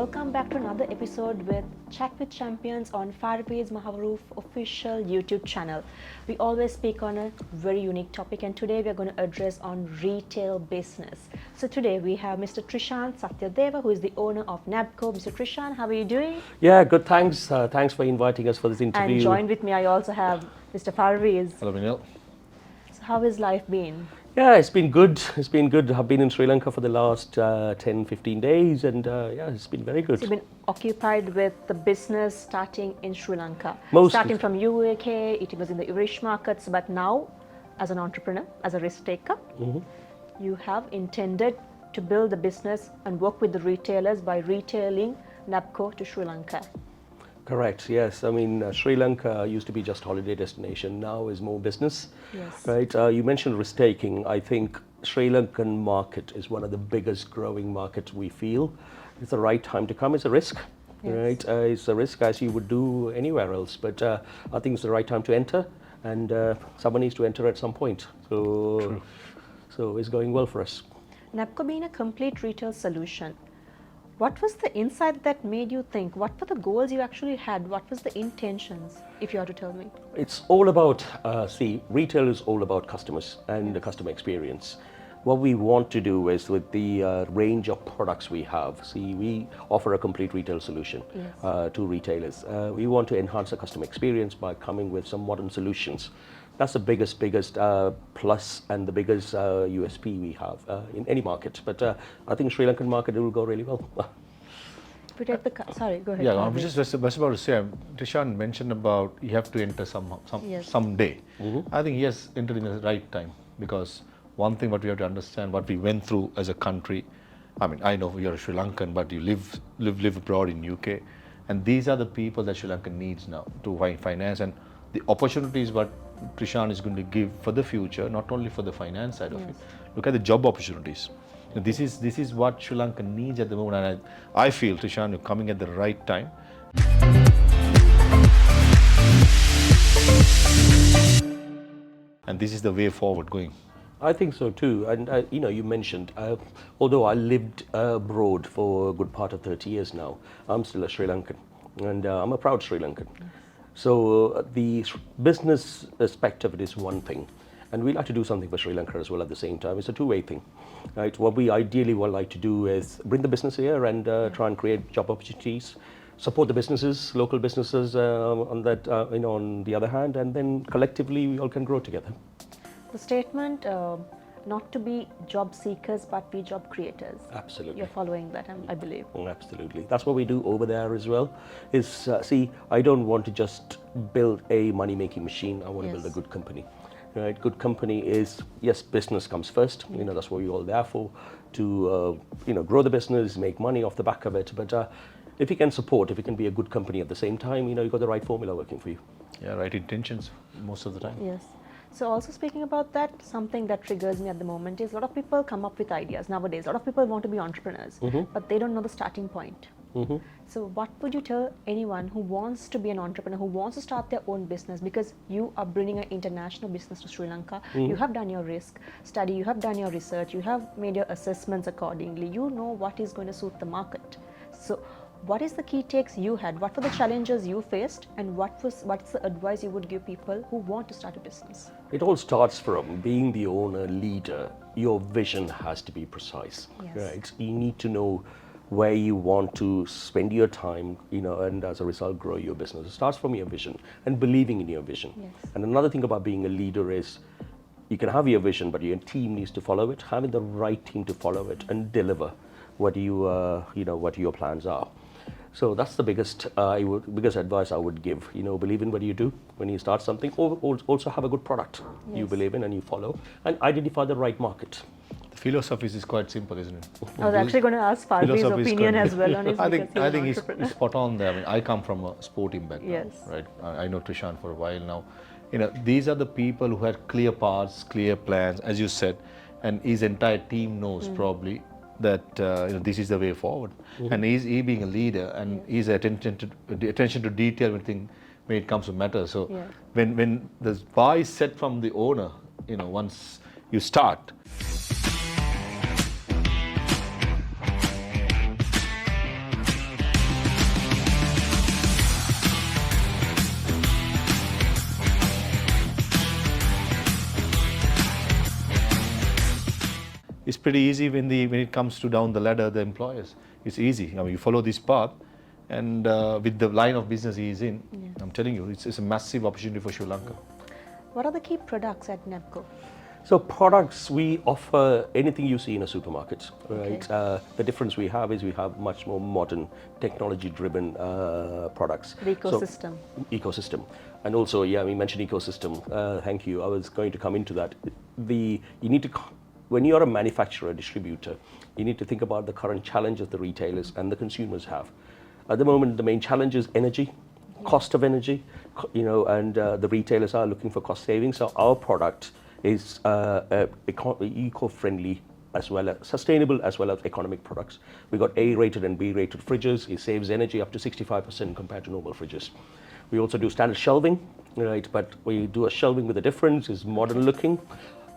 welcome back to another episode with Chat with Champions on Farveez Maharoof official YouTube channel. We always speak on a very unique topic, and today we are going to address on retail business. So today we have Mr. Trishan Satyadeva, who is the owner of NABCO. Mr. Trishan, how are you doing? Yeah, good, thanks. Thanks for inviting us for this interview. And joined with me, I also have Mr. Farveez. Hello, Minil. So how has life been? Yeah, it's been good. It's been good. I've been in Sri Lanka for the last 10, 15 days, and yeah, it's been very good. So you've been occupied with the business starting in Sri Lanka. Mostly. Starting from UK, it was in the Irish markets, but now, as an entrepreneur, as a risk taker, you have intended to build the business and work with the retailers by retailing NABCO to Sri Lanka. Correct, yes. I mean, Sri Lanka used to be just holiday destination, now is more business. Yes. Right, you mentioned risk taking. I think Sri Lankan market is one of the biggest growing markets we feel. It's the right time to come. It's a risk, right? It's a risk as you would do anywhere else, but I think it's the right time to enter, and someone needs to enter at some point. So, so it's going well for us. NABCO being a complete retail solution, what was the insight that made you think? What were the goals you actually had? What was the intentions, if you are to tell me? It's all about, see, retail is all about customers and the customer experience. What we want to do is with the range of products we have, see, we offer a complete retail solution to retailers. We want to enhance the customer experience by coming with some modern solutions. That's the biggest plus and the biggest USP we have in any market. But I think Sri Lankan market, it will go really well. Sorry, go ahead. Yeah, I was just about to say, Trishan mentioned about you have to enter someday. I think he has entered in the right time, because one thing what we have to understand, what we went through as a country. I mean, I know you're a Sri Lankan, but you live abroad in UK, and these are the people that Sri Lanka needs now to finance, and the opportunities what Trishan is going to give for the future, not only for the finance side of it. Look at the job opportunities. This is what Sri Lanka needs at the moment, and I feel Trishan, you're coming at the right time. And this is the way forward going. I think so too. And you know, you mentioned, although I lived abroad for a good part of 30 years now, I'm still a Sri Lankan, and I'm a proud Sri Lankan. So the business aspect of it is one thing, and we like to do something for Sri Lanka as well at the same time. It's a two-way thing, right? What we ideally would like to do is bring the business here and try and create job opportunities, support the businesses, local businesses on that, you know, on the other hand, and then collectively we all can grow together. The statement, not to be job seekers but be job creators. Absolutely. You're following that, I believe. Absolutely. That's what we do over there as well. Is see, I don't want to just build a money-making machine. I want to build a good company. Right? Good company is, yes, business comes first. You know, that's what we're all there for, to you know, grow the business, make money off the back of it. But if you can support, if you can be a good company at the same time, you know, you've got the right formula working for you. Yeah, right intentions most of the time. Yes. So also speaking about that, something that triggers me at the moment is a lot of people come up with ideas nowadays. A lot of people want to be entrepreneurs, but they don't know the starting point. So what would you tell anyone who wants to be an entrepreneur, who wants to start their own business, because you are bringing an international business to Sri Lanka, you have done your risk study, you have done your research, you have made your assessments accordingly, you know what is going to suit the market. So what is the key takes you had? What were the challenges you faced, and what's the advice you would give people who want to start a business? It all starts from being the owner, leader. Your vision has to be precise, right? You need to know where you want to spend your time, you know, and as a result grow your business. It starts from your vision and believing in your vision. And another thing about being a leader is you can have your vision, but your team needs to follow it. Having the right team to follow it and deliver what you you know, what your plans are. So that's the biggest advice I would give. You know, believe in what you do when you start something. Also have a good product you believe in and you follow, and identify the right market. The philosophy is quite simple, isn't it? I was actually going to ask Farveez's opinion as well on his. I think he's spot on there. I mean, I come from a sporting background, Yes. right? I know Trishan for a while now. You know, these are the people who had clear paths, clear plans, as you said, and his entire team knows probably that you know, this is the way forward. And he being a leader, and he's attention to detail when it comes to matters. So when the bar is set from the owner, you know, once you start. it's pretty easy when it comes to down the ladder, the employers. It's easy. I mean, you follow this path, and with the line of business he is in, I'm telling you, it's a massive opportunity for Sri Lanka. What are the key products at NABCO? So products, we offer anything you see in a supermarket, right? The difference we have is we have much more modern, technology-driven products. The ecosystem. So, ecosystem. And also, yeah, we mentioned ecosystem. Thank you. I was going to come into that. When you're a manufacturer, distributor, you need to think about the current challenges the retailers and the consumers have. At the moment, the main challenge is energy, cost of energy, and the retailers are looking for cost savings. So our product is eco-friendly as well as sustainable as well as economic products. We got A-rated and B-rated fridges. It saves energy up to 65% compared to normal fridges. We also do standard shelving, right? But we do a shelving with a difference. It's modern looking.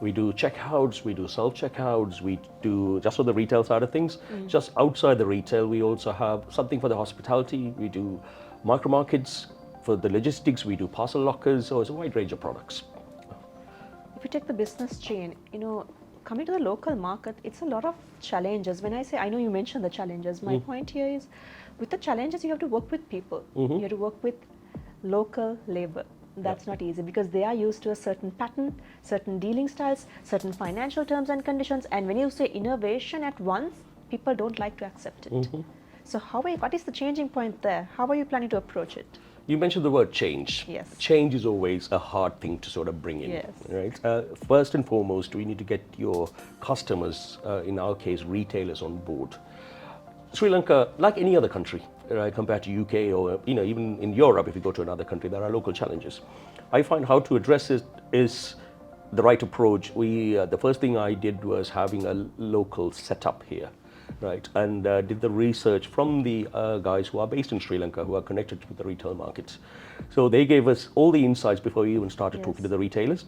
We do checkouts. We do self-checkouts. We do just for the retail side of things. Just outside the retail, we also have something for the hospitality. We do micro markets. For the logistics, we do parcel lockers. So it's a wide range of products. If you take the business chain, coming to the local market, it's a lot of challenges. When I say, I know you mentioned the challenges. My point here is, with the challenges, you have to work with people. You have to work with local labor. That's not easy because they are used to a certain pattern, certain dealing styles, certain financial terms and conditions. And when you say innovation at once, people don't like to accept it. So what is the changing point there? How are you planning to approach it? You mentioned the word change. Yes. Change is always a hard thing to sort of bring in, Yes. right? First and foremost, we need to get your customers, in our case, retailers, on board. Sri Lanka, like any other country, right, compared to UK or even in Europe, if you go to another country, there are local challenges. I find how to address it is the right approach. The first thing I did was having a local setup here. Right, and did the research from the guys who are based in Sri Lanka, who are connected with the retail markets. So they gave us all the insights before we even started talking to the retailers.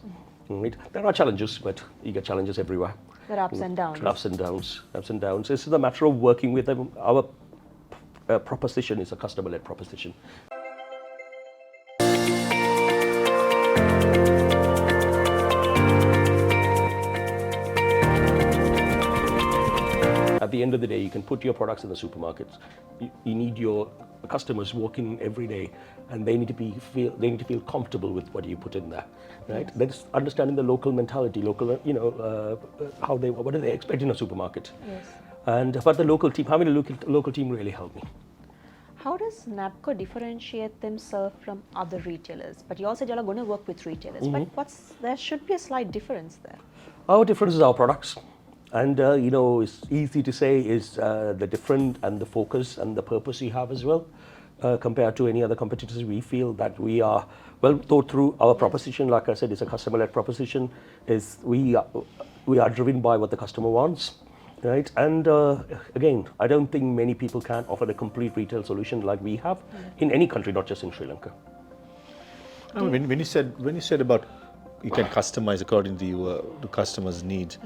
Right. There are challenges, but you get challenges everywhere. There are ups and downs. Ups and downs, ups and downs. It's a matter of working with them. Our proposition is a customer-led proposition. At the end of the day, you can put your products in the supermarkets. You need your customers walking every day, and they need to feel comfortable with what you put in there, right? Yes. That's understanding the local mentality, what do they expect in a supermarket? Yes. But the local team, having a local team really helped me. How does NABCO differentiate themselves from other retailers? But you also said you're going to work with retailers. But there should be a slight difference there. Our difference is our products. And, it's easy to say is the different and the focus and the purpose we have as well. Compared to any other competitors, we feel that we are well thought through. Our proposition, like I said, is a customer-led proposition. We are driven by what the customer wants, right? And again, I don't think many people can offer a complete retail solution like we have in any country, not just in Sri Lanka. When you said about you can customize according to the customer's needs.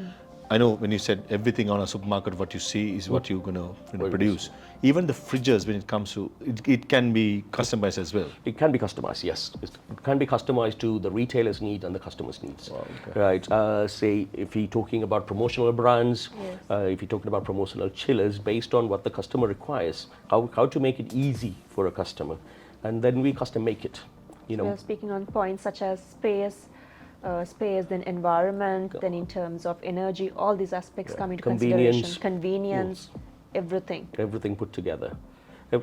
I know when you said everything on a supermarket, what you see is what you're going to produce. Even the fridges, when it comes to, it can be customized as well. It can be customized, yes. It can be customized to the retailer's need and the customer's needs. Wow, okay. Right. Say, if you're talking about promotional brands, if you're talking about promotional chillers, based on what the customer requires, how to make it easy for a customer, and then we custom make it. We're speaking on points such as space, then environment, then in terms of energy, all these aspects come into consideration. Convenience, everything. Everything put together.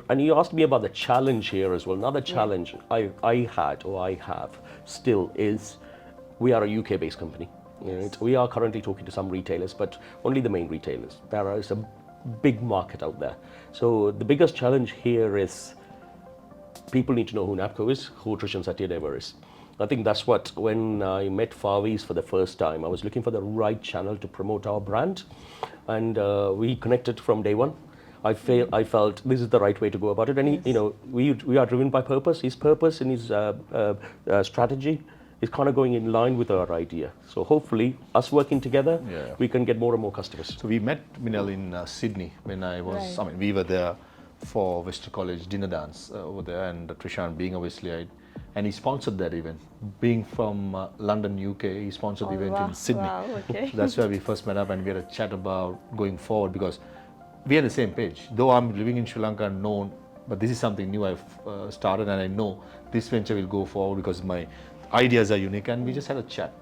And you asked me about the challenge here as well. Another challenge I have still is we are a UK-based company. Right? We are currently talking to some retailers, but only the main retailers. There is a big market out there. So the biggest challenge here is people need to know who NABCO is, who Trishan Satyadeva is. I think that's what, when I met Farveez for the first time, I was looking for the right channel to promote our brand, and we connected from day one. I felt this is the right way to go about it, and we are driven by purpose. His purpose and his strategy is kind of going in line with our idea. So hopefully, us working together, we can get more and more customers. So we met Minal in Sydney when I was. We were there for Western College dinner dance over there, and Trishan being obviously and he sponsored that event. Being from London, UK, he sponsored the event in Sydney. Wow, okay. So that's where we first met up, and we had a chat about going forward, because we are the same page. Though I'm living in Sri Lanka and known, but this is something new I've started, and I know this venture will go forward because my ideas are unique, and we just had a chat.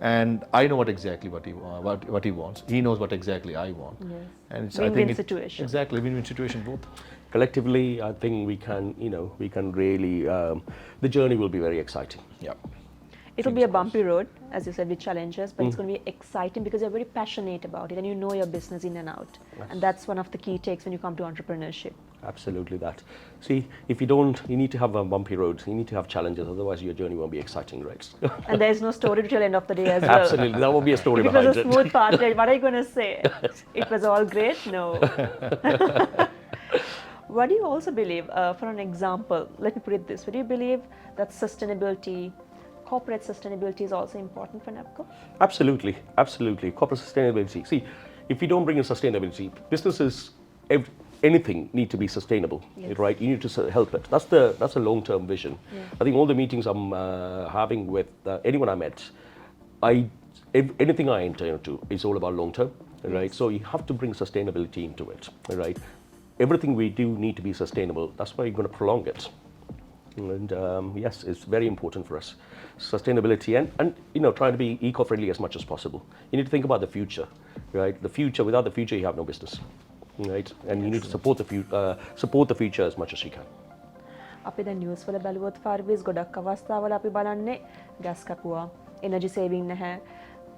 And I know what he wants. He knows what exactly I want. Yes. And it's, Win-win situation. Exactly, win-win situation both. Collectively, I think we can really, the journey will be very exciting. Yeah. It'll be a bumpy road, as you said, with challenges, but it's going to be exciting because you're very passionate about it and you know your business in and out. Yes. And that's one of the key takes when you come to entrepreneurship. Absolutely that. See, if you don't, you need to have a bumpy road, you need to have challenges, otherwise your journey won't be exciting, right? And there's no story to tell end of the day as well. Absolutely, that won't be a story If it behind was a it. smooth path, what are you going to say? It was all great? No. What do you also believe, for an example, let me put it this way, do you believe that sustainability, corporate sustainability is also important for NABCO? Absolutely, absolutely. Corporate sustainability. See, if you don't bring in sustainability, businesses, anything need to be sustainable, Yes. right? You need to help it. That's a long-term vision. Yeah. I think all the meetings I'm having with anyone I met, anything I enter into is all about long-term, right? Yes. So you have to bring sustainability into it, right? Everything we do need to be sustainable. That's why you're going to prolong it. And yes, it's very important for us. Sustainability and trying to be eco-friendly as much as possible. You need to think about the future, right? The future, without the future, you have no business, right? And you need to support the future as much as you can. අපි දැන් නිවස් වල බැලුවොත් ෆාර්වීස් ගොඩක් අවස්ථාවල අපි බලන්නේ gas කපුවා, energy saving නැහැ,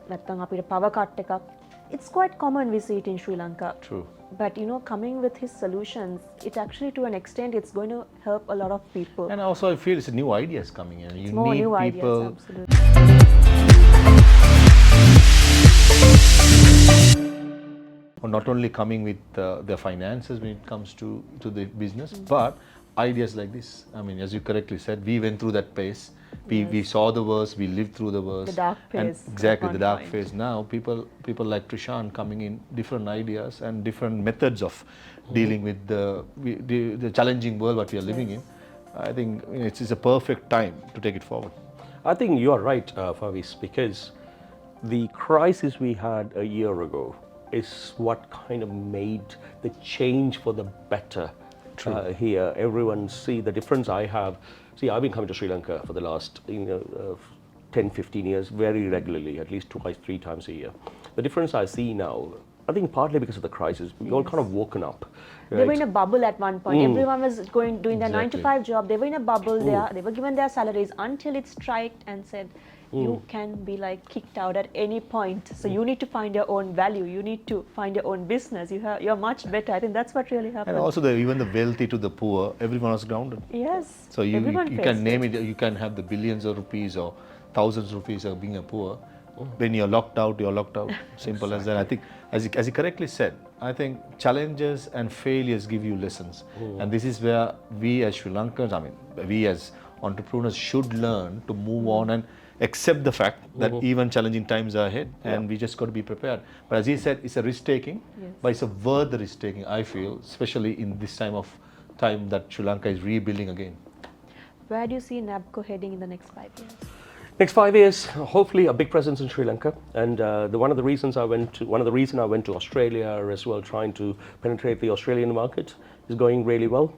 නැත්නම් අපිට පවර් කට් එකක්. It's quite common we see it in Sri Lanka. True. But coming with his solutions, it actually to an extent it's going to help a lot of people. And also I feel it's new ideas coming in. You More need new people. ideas, absolutely. Not only coming with their finances when it comes to the business, but ideas like this. I mean, as you correctly said, we went through that phase. We saw the worst, we lived through the worst. The dark And phase. exactly, at the one dark point. phase. Now, people like Trishan coming in, different ideas and different methods of dealing with the challenging world what we are living in. I think it's a perfect time to take it forward. I think you are right, Farveez, because the crisis we had a year ago is what kind of made the change for the better here. Everyone see the difference I have. See, I've been coming to Sri Lanka for the last 10, 15 years very regularly, at least twice, 3 times a year. The difference I see now, I think partly because of the crisis, we all kind of woken up. They were right? in a bubble at one point. Everyone was doing their 9 to Exactly. 5 job. They were in a bubble. They were given their salaries until it striked and said, you can be like kicked out at any point. So you need to find your own value. You need to find your own business. You're much better. I think that's what really happened. And also even the wealthy to the poor, everyone was grounded. Yes. So you everyone can faced name it. You can have the billions of rupees or thousands of rupees of being a poor. When you're locked out, you're locked out. Simple as that. I think, as you correctly said, I think challenges and failures give you lessons. And this is where we as Sri Lankans, I mean, we as entrepreneurs should learn to move on and accept the fact that even challenging times are ahead, and we just got to be prepared. But as he said, it's a risk taking, but it's a worth the risk taking, I feel, especially in this time that Sri Lanka is rebuilding again. Where do you see NABCO heading in the next 5 years? Next 5 years, hopefully a big presence in Sri Lanka, and one of the reason I went to Australia as well, trying to penetrate the Australian market, is going really well.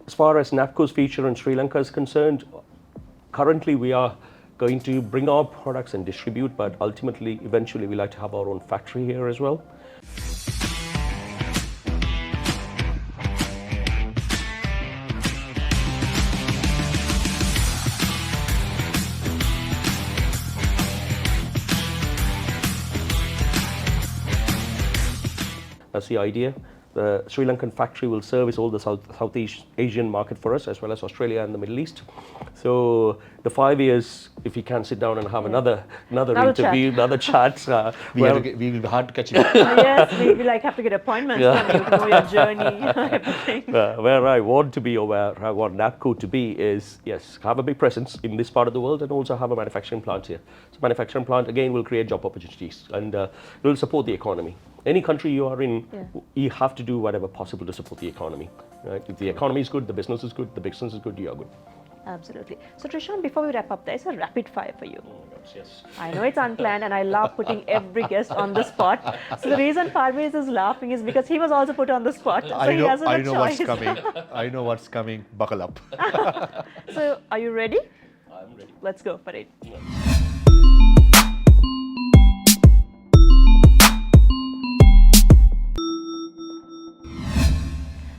As far as NABCO's future in Sri Lanka is concerned, currently we are going to bring our products and distribute, but ultimately, eventually, we like to have our own factory here as well. That's the idea. The Sri Lankan factory will service all the Southeast Asian market for us, as well as Australia and the Middle East. So the 5 years, if you can sit down and have another interview, another chat. We will be hard to catch you. Yes, we have to get appointments from you to know your journey, everything. Where I want to be, or where I want NABCO to be, is yes, have a big presence in this part of the world, and also have a manufacturing plant here. So manufacturing plant again will create job opportunities, and it will support the economy. Any country you are in, you have to do whatever possible to support the economy. Right? If the economy is good, the business is good. The business is good, you are good. Absolutely. So Trishan, before we wrap up, there's a rapid fire for you. Yes. I know it's unplanned and I love putting every guest on the spot. So the reason Farveez is laughing is because he was also put on the spot. So he has I a know choice. what's coming. I know what's coming. Buckle up. So are you ready? I'm ready. Let's go for it.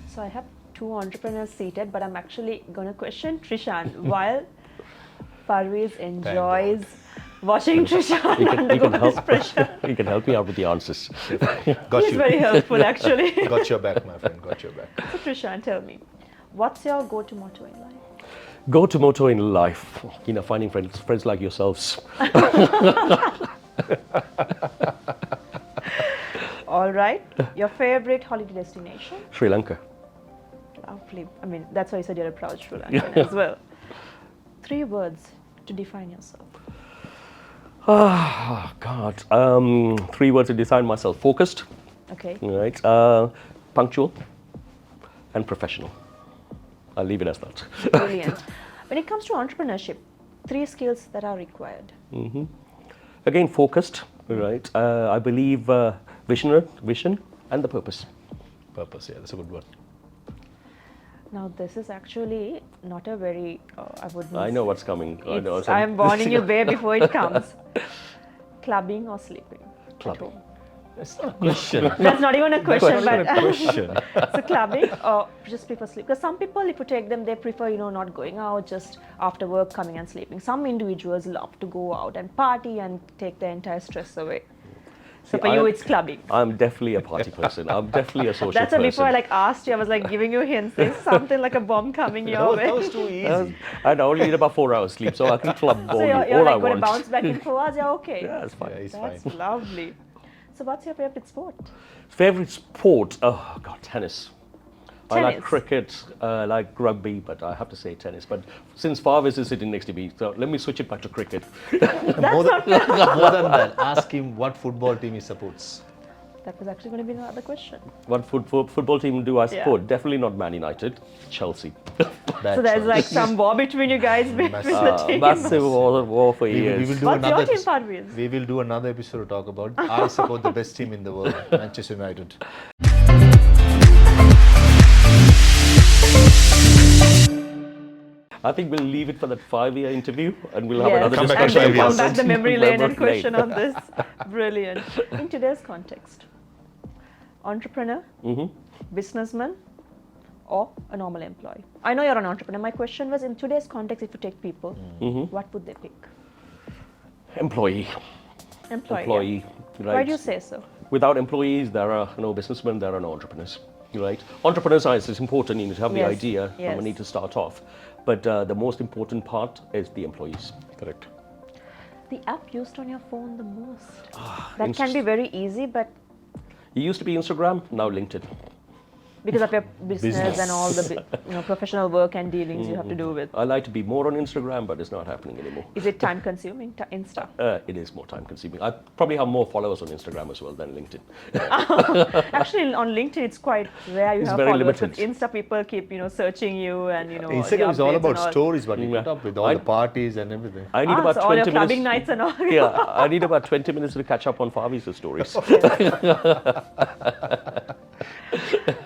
So I have two entrepreneurs seated, but I'm actually going to question Trishan while Farveez enjoys watching Trishan undergo this pressure. You can help me out with the answers. Got He's you. very helpful, actually. Got your back, my friend. Got your back. So Trishan, tell me, what's your go-to motto in life? Go-to motto in life, finding friends like yourselves. All right. Your favorite holiday destination? Sri Lanka. Lovely. I mean, that's why you said you're a proud Sri Lankan as well. 3 words to define yourself. Oh, God. 3 words to define myself. Focused, Okay. right? Punctual and professional. I'll leave it as that. Brilliant. When it comes to entrepreneurship, 3 skills that are required. Again, focused, right? I believe vision and the purpose. Purpose, yeah, that's a good one. Now, this is actually not a very, I know what's coming. I'm warning you way before it comes. Clubbing or sleeping? at Clubbing. home? That's not a question. That's not even a question, That's not a but question. so clubbing or just prefer sleep? Because some people, if you take them, they prefer, not going out, just after work coming and sleeping. Some individuals love to go out and party and take their entire stress away. So for you, it's clubbing. I'm definitely a party person. I'm definitely a social That's why person. before I asked you, I was giving you hints. There's something like a bomb coming your way. That was too easy. I only need about 4 hours sleep, so I can club all, So you're all I like going to want. bounce back in 4 hours, you're okay. Yeah, it's fine. Yeah, it's That's fine. lovely. So what's your favorite sport? Favorite sport? Oh God, tennis. I like Tennis? cricket, I like rugby, but I have to say tennis. But since Farveez is sitting next to me, so let me switch it back to cricket. More than that, ask him what football team he supports. That was actually going to be another question. What football team do I support? Yeah. Definitely not Man United, Chelsea. Bad So there's choice. like some war between you guys between the teams. Massive war for We years. will do What's your another. team, Farveez? We will do another episode to talk about. I support the best team in the world, Manchester United. I think we'll leave it for that 5-year interview, and we'll have Yes, another Come back and in then 5 come years. back the memory lane and Memory question lane. on this. Brilliant. In today's context, entrepreneur, businessman, or a normal employee? I know you're an entrepreneur. My question was, in today's context, if you take people, what would they pick? Employee. Employee. Right. Why do you say so? Without employees, there are no businessmen, there are no entrepreneurs. Right? Entrepreneurs is important. You need to have the Yes, idea. yes. We need to start off. But the most important part is the employees. Correct. The app used on your phone the most. Ah, That can be very easy, but It used to be Instagram, now LinkedIn. because of your business and all the professional work and dealings you have to do with. I like to be more on Instagram, but it's not happening anymore. Is it time consuming, Insta? It is more time consuming. I probably have more followers on Instagram as well than LinkedIn. Actually, on LinkedIn, it's quite rare you It's have very followers. limited. With Insta, people keep searching you and the Instagram is all updates about and all. stories, but you put up with all I- the parties and everything. I need about So all your 20 clubbing minutes. nights and all. Yeah, I need about 20 minutes to catch up on Farveez's stories.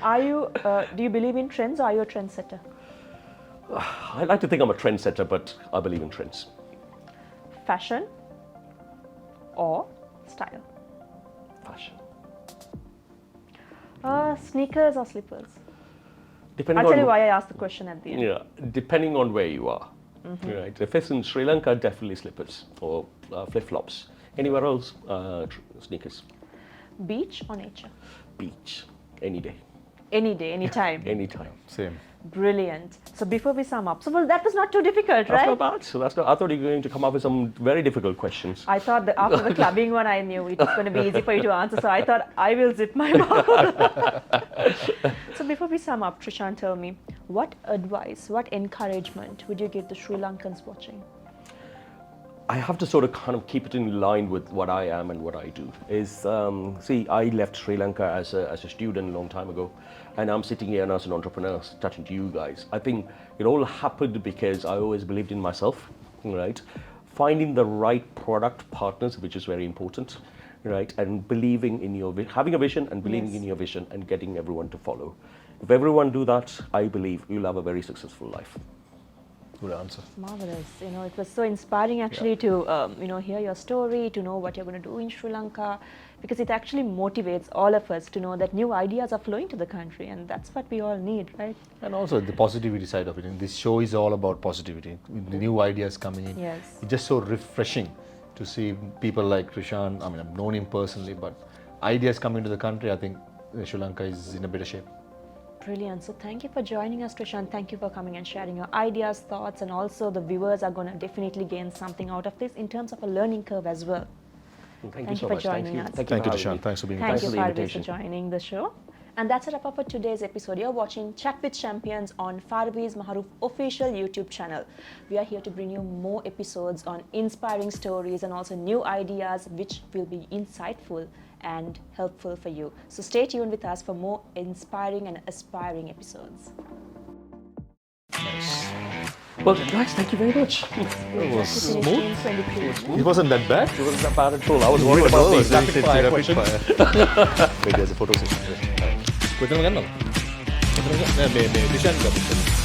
Are you? Do you believe in trends, or are you a trendsetter? I like to think I'm a trendsetter, but I believe in trends. Fashion or style? Fashion. Sneakers or slippers? Depending I'll tell on you why I asked the question at the end. Yeah, depending on where you are. Right. If it's in Sri Lanka, definitely slippers or flip-flops. Anywhere else, sneakers. Beach or nature? Beach, any day, Any day, any time. anytime. Same. Brilliant. So before we sum up, that was not too difficult, That's right? not bad. So I thought you were going to come up with some very difficult questions. I thought that after the clubbing one, I knew it was going to be easy for you to answer. So I thought I will zip my mouth. So before we sum up, Trishan, tell me, what advice, what encouragement would you give the Sri Lankans watching? I have to sort of kind of keep it in line with what I am and what I do. See, I left Sri Lanka as a student a long time ago, and I'm sitting here now as an entrepreneur, chatting to you guys. I think it all happened because I always believed in myself, right? Finding the right product partners, which is very important, right? And believing in having a vision and believing in your vision and getting everyone to follow. If everyone do that, I believe you'll have a very successful life. Good answer. Marvelous. It was so inspiring actually to hear your story, to know what you're going to do in Sri Lanka, because it actually motivates all of us to know that new ideas are flowing to the country, and that's what we all need, right? And also the positivity side of it. And this show is all about positivity. With the new ideas coming in. Yes. It's just so refreshing to see people like Trishan. I mean, I've known him personally, but ideas coming to the country, I think Sri Lanka is in a better shape. Brilliant. So thank you for joining us, Trishan. Thank you for coming and sharing your ideas, thoughts, and also the viewers are going to definitely gain something out of this in terms of a learning curve as well. Thank you so for much. joining us. Thank you, Trishan. Thanks for being Thank here. you, Farveez, for joining the show. And that's a wrap up for today's episode. You're watching Chat with Champions on Farveez Maharoof official YouTube channel. We are here to bring you more episodes on inspiring stories and also new ideas which will be insightful and helpful for you. So stay tuned with us for more inspiring and aspiring episodes. Nice. Well, guys, thank you very much. It was smooth. Smooth. It wasn't that bad. It wasn't that bad at all. I was worried about the rapid fire questions. Wait, there's a photo session. Kita makan dong. Kita makan. Nah, Trishan